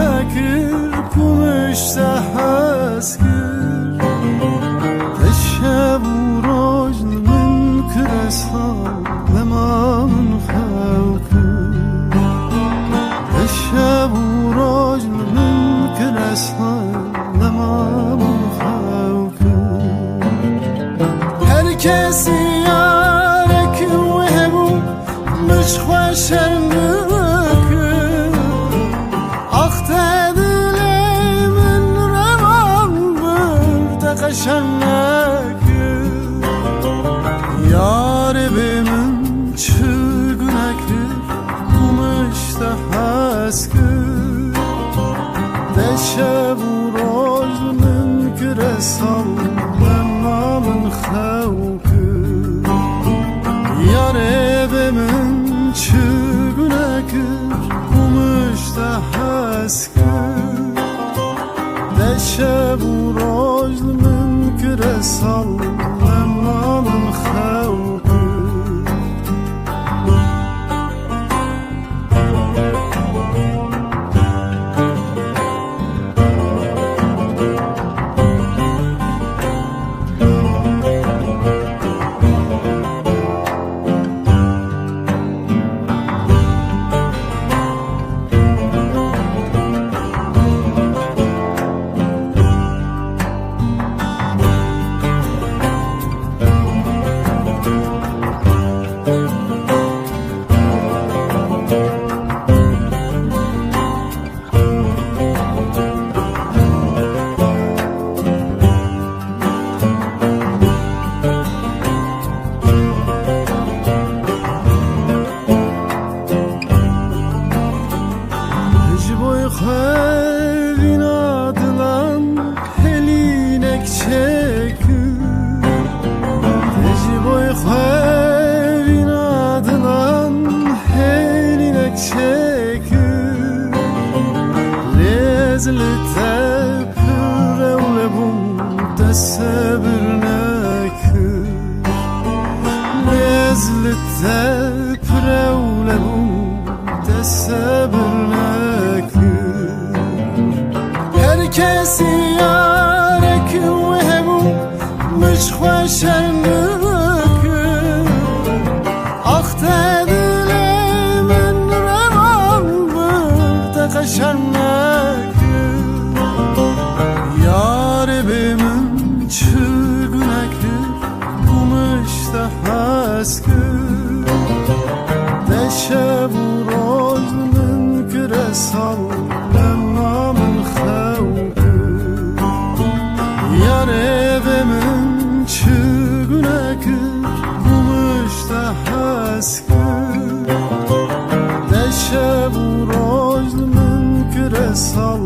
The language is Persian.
نکر کمشته هسکر تشب و راجل من کرسان لما من خوکر تشب و راجل من کرسان لما من خوکر هر کسی یارک و هبو مش خوشن قشنگ یار به من چگونه کرد گمشته هست کرد ده شب و روز من که رسال لما من خو کرد یار به من چگونه کرد گمشته هست کرد ده شب و روز من کرسال لما من خوکر Evin adılan helinek çekir Teciboy evin adılan helinek çekir Lezli tepir evlebum tesebir nekir Lezli tepir evlebum tesebir nekir کسی یارک و همون مش خوشن نکن آخت دل من روان برد قشن نکن یار به من چگونه کرد گمشته هست کرد ده شب و روز من که رسال لما من evimin çığına kır gümüşte haskır deşe bu rozlumun küresal